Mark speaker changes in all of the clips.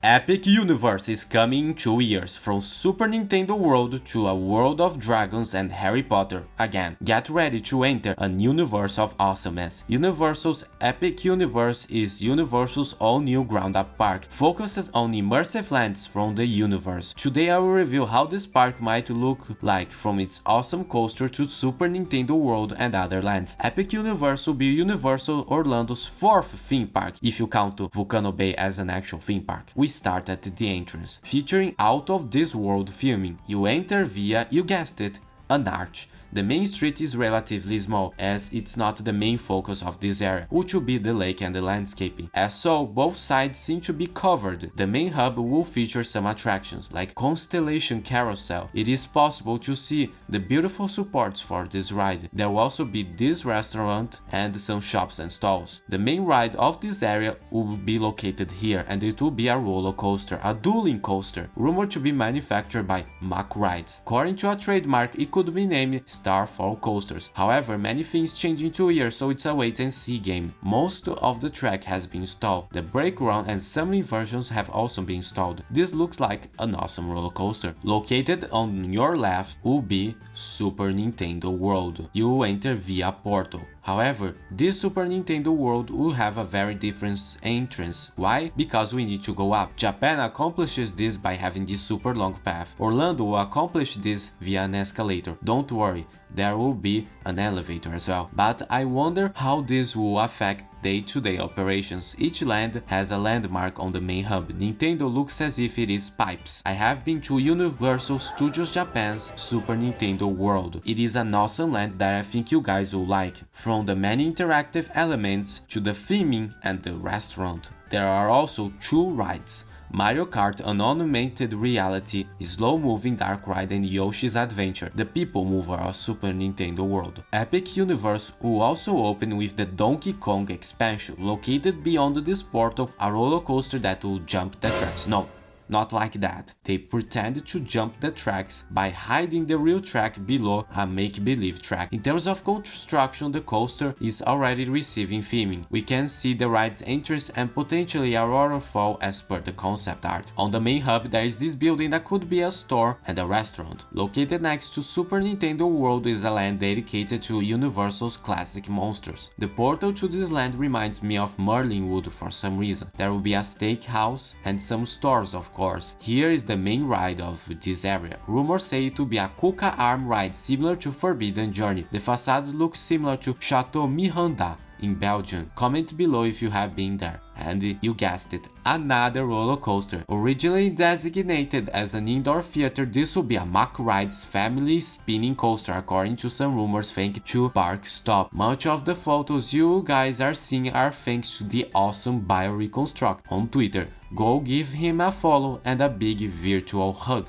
Speaker 1: Epic Universe is coming in 2 years, from Super Nintendo World to a World of Dragons and Harry Potter again. Get ready to enter an universe of awesomeness. Universal's Epic Universe is Universal's all-new ground-up park, focused on immersive lands from the universe. Today I will reveal how this park might look like from its awesome coaster to Super Nintendo World and other lands. Epic Universe will be Universal Orlando's 4th theme park, if you count Volcano Bay as an actual theme park. We start at the entrance, featuring out of this world filming. You enter via, you guessed it, an arch. The main street is relatively small, as it's not the main focus of this area, which will be the lake and the landscaping. As so, both sides seem to be covered. The main hub will feature some attractions, like Constellation Carousel. It is possible to see the beautiful supports for this ride. There will also be this restaurant and some shops and stalls. The main ride of this area will be located here, and it will be a roller coaster, a dueling coaster, rumored to be manufactured by Mack Rides. According to a trademark, it could be named Starfall Coasters. However, many things change in 2 years, so it's a wait and see game. Most of the track has been installed. The brake run and some inversions have also been installed. This looks like an awesome roller coaster. Located on your left will be Super Nintendo World. You will enter via portal. However, this Super Nintendo World will have a very different entrance. Why? Because we need to go up. Japan accomplishes this by having this super long path. Orlando will accomplish this via an escalator. Don't worry, there will be an elevator as well. But I wonder how this will affect day-to-day operations. Each land has a landmark on the main hub. Nintendo looks as if it is pipes. I have been to Universal Studios Japan's Super Nintendo World. It is an awesome land that I think you guys will like. From the many interactive elements to the theming and the restaurant. There are also 2 rides. Mario Kart, an augmented reality, slow-moving dark ride, and Yoshi's Adventure, the People Mover of Super Nintendo World. Epic Universe will also open with the Donkey Kong expansion, located beyond this portal, a roller coaster that will jump the tracks. No, not like that. They pretend to jump the tracks by hiding the real track below a make-believe track. In terms of construction, the coaster is already receiving theming. We can see the ride's entrance and potentially a waterfall as per the concept art. On the main hub, there is this building that could be a store and a restaurant. Located next to Super Nintendo World is a land dedicated to Universal's classic monsters. The portal to this land reminds me of Merlin Wood for some reason. There will be a steakhouse and some stores, of course. Here is the main ride of this area. Rumors say it will be a Kuka arm ride similar to Forbidden Journey. The facades look similar to Chateau Miranda in Belgium. Comment below if you have been there. And you guessed it, another roller coaster. Originally designated as an indoor theater, this will be a Mack Rides family spinning coaster according to some rumors thanks to Park Stop. Much of the photos you guys are seeing are thanks to the awesome BioReconstruct on Twitter. Go give him a follow and a big virtual hug.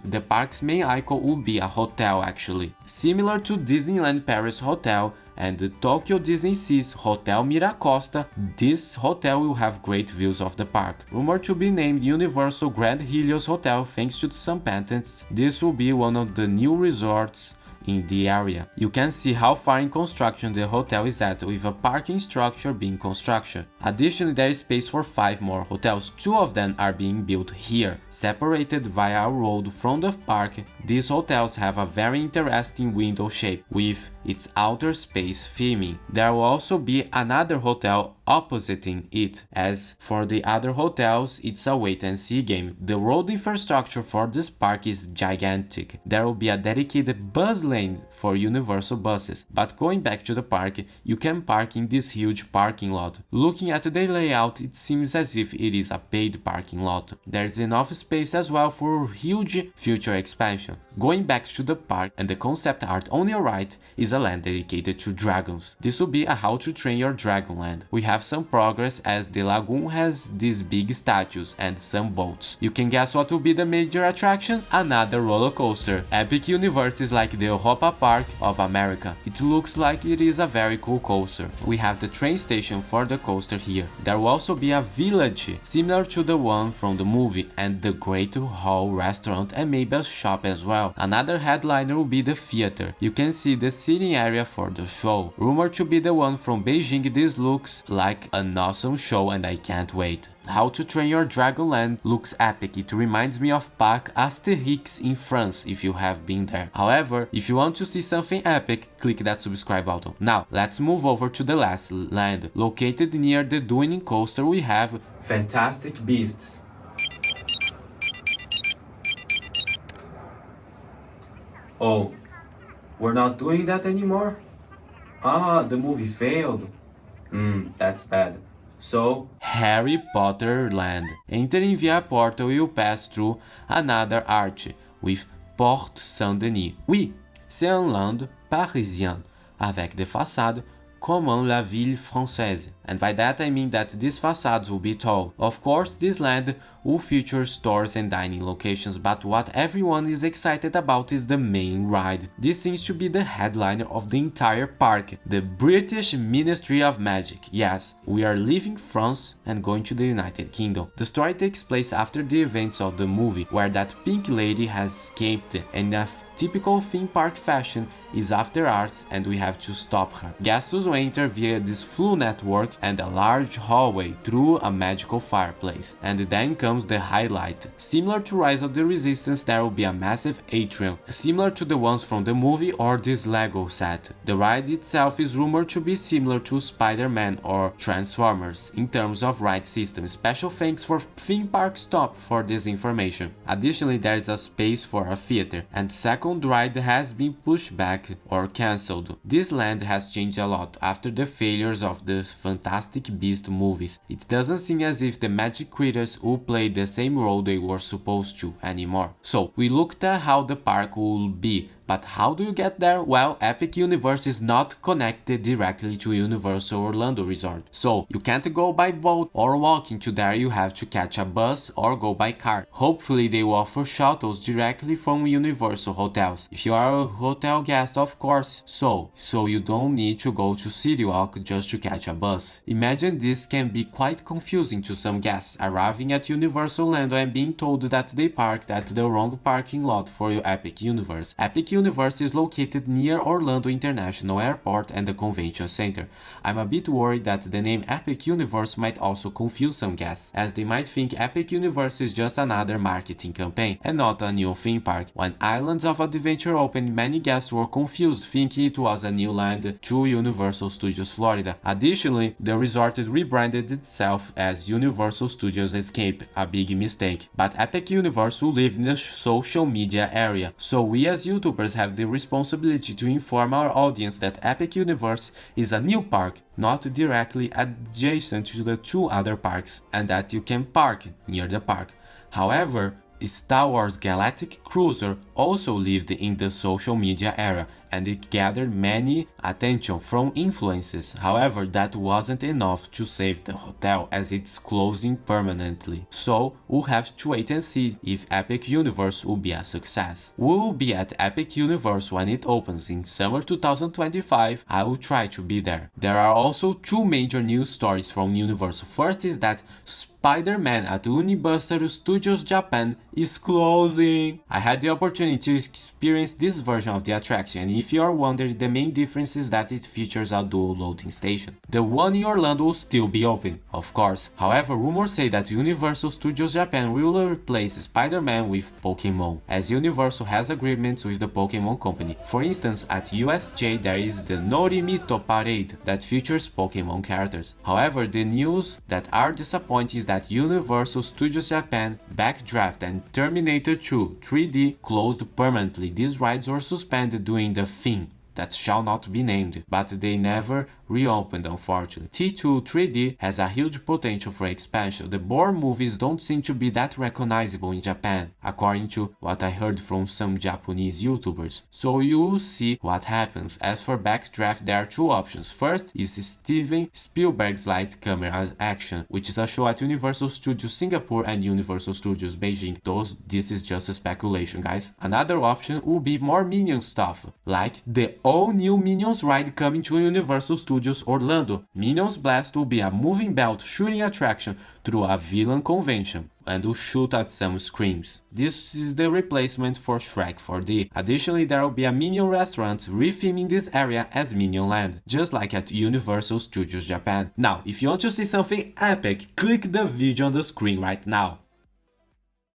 Speaker 1: The park's main icon will be a hotel actually, similar to Disneyland Paris Hotel and the Tokyo Disney Sea's Hotel Miracosta. This hotel will have great views of the park. Rumored to be named Universal Grand Helios Hotel thanks to some patents. This will be one of the new resorts in the area. You can see how far in construction the hotel is at, with a parking structure being constructed. Additionally, there is space for 5 more hotels. 2 of them are being built here, separated via a road from the park. These hotels have a very interesting window shape with its outer space theming. There will also be another hotel oppositing it. As for the other hotels, it's a wait and see game. The road infrastructure for this park is gigantic. There will be a dedicated bus lane for Universal buses, but going back to the park, you can park in this huge parking lot. Looking at the layout, it seems as if it is a paid parking lot. There's enough space as well for huge future expansion. Going back to the park and the concept art on your right is a land dedicated to dragons. This will be a how to train your dragon land. We have some progress as the lagoon has these big statues and some boats. You can guess what will be the major attraction? Another roller coaster. Epic Universe is like the Europa Park of America. It looks like it is a very cool coaster. We have the train station for the coaster here. There will also be a village similar to the one from the movie and the Great Hall restaurant and maybe a shop as well. well. Another headliner will be the theater. You can see the seating area for the show. Rumored to be the one from Beijing, this looks like an awesome show and I can't wait. How to Train Your Dragon Land looks epic. It reminds me of Parc Astérix in France if you have been there. However, if you want to see something epic, click that subscribe button. Now, let's move over to the last land. Located near the Dueling Coaster, we have Fantastic Beasts. Oh, we're not doing that anymore? Ah, the movie failed. That's bad. So, Harry Potter Land. Entering via a portal, you pass through another arch with Porte Saint-Denis. Oui, c'est un land parisien, avec des façades comme la ville française. And by that I mean that these facades will be tall. Of course, this land will feature stores and dining locations, but what everyone is excited about is the main ride. This seems to be the headliner of the entire park, the British Ministry of Magic. Yes, we are leaving France and going to the United Kingdom. The story takes place after the events of the movie, where that pink lady has escaped and a typical theme park fashion is after arts and we have to stop her. Guests will enter via this flu network and a large hallway through a magical fireplace. And then comes the highlight. Similar to Rise of the Resistance, there will be a massive atrium, similar to the ones from the movie or this Lego set. The ride itself is rumored to be similar to Spider-Man or Transformers in terms of ride system. Special thanks for Theme Park Stop for this information. Additionally, there is a space for a theater, and second ride has been pushed back or cancelled. This land has changed a lot after the failures of the Fantastic Beasts movies. It doesn't seem as if the magic creatures will play the same role they were supposed to anymore. So, we looked at how the park will be, but how do you get there? Well, Epic Universe is not connected directly to Universal Orlando Resort. So, you can't go by boat or walking to there, you have to catch a bus or go by car. Hopefully they will offer shuttles directly from Universal hotels. If you are a hotel guest, of course, so you don't need to go to City Walk just to catch a bus. Imagine this can be quite confusing to some guests arriving at Universal Orlando and being told that they parked at the wrong parking lot for your Epic Universe. Epic Universe is located near Orlando International Airport and the Convention Center. I'm a bit worried that the name Epic Universe might also confuse some guests, as they might think Epic Universe is just another marketing campaign and not a new theme park. When Islands of Adventure opened, many guests were confused, thinking it was a new land to Universal Studios Florida. Additionally, the resort rebranded itself as Universal Studios Escape, a big mistake. But Epic Universe will live in the social media area, so we as YouTubers have the responsibility to inform our audience that Epic Universe is a new park, not directly adjacent to the two other parks, and that you can park near the park. However, Star Wars Galactic Cruiser also lived in the social media area, and it gathered many attention from influencers. However, that wasn't enough to save the hotel, as it's closing permanently. So, we'll have to wait and see if Epic Universe will be a success. We will be at Epic Universe when it opens in summer 2025. I will try to be there. There are also two major news stories from Universal. First is that Spider-Man at Universal Studios Japan is closing. I had the opportunity to experience this version of the attraction, and if you are wondering, the main difference is that it features a dual loading station. The one in Orlando will still be open, of course. However, rumors say that Universal Studios Japan will replace Spider-Man with Pokémon, as Universal has agreements with the Pokémon company. For instance, at USJ there is the Norimito Parade that features Pokémon characters. However, the news that are disappointing is that Universal Studios Japan, Backdraft and Terminator 2 3D closed permanently. These rides were suspended during the thing that shall not be named, but they never reopened, unfortunately. T2 3D has a huge potential for expansion. The Bourne movies don't seem to be that recognizable in Japan, according to what I heard from some Japanese YouTubers. So you'll see what happens. As for Backdraft, there are two options. First is Steven Spielberg's Light Camera Action, which is a show at Universal Studios Singapore and Universal Studios Beijing. This is just a speculation, guys. Another option will be more Minions stuff, like the all-new Minions ride coming to Universal Studios Orlando. Minions Blast will be a moving belt shooting attraction through a villain convention. and will shoot at some screams. This is the replacement for Shrek 4D. Additionally, there will be a Minion restaurant retheming this area as Minion Land, just like at Universal Studios Japan. Now, if you want to see something epic, click the video on the screen right now.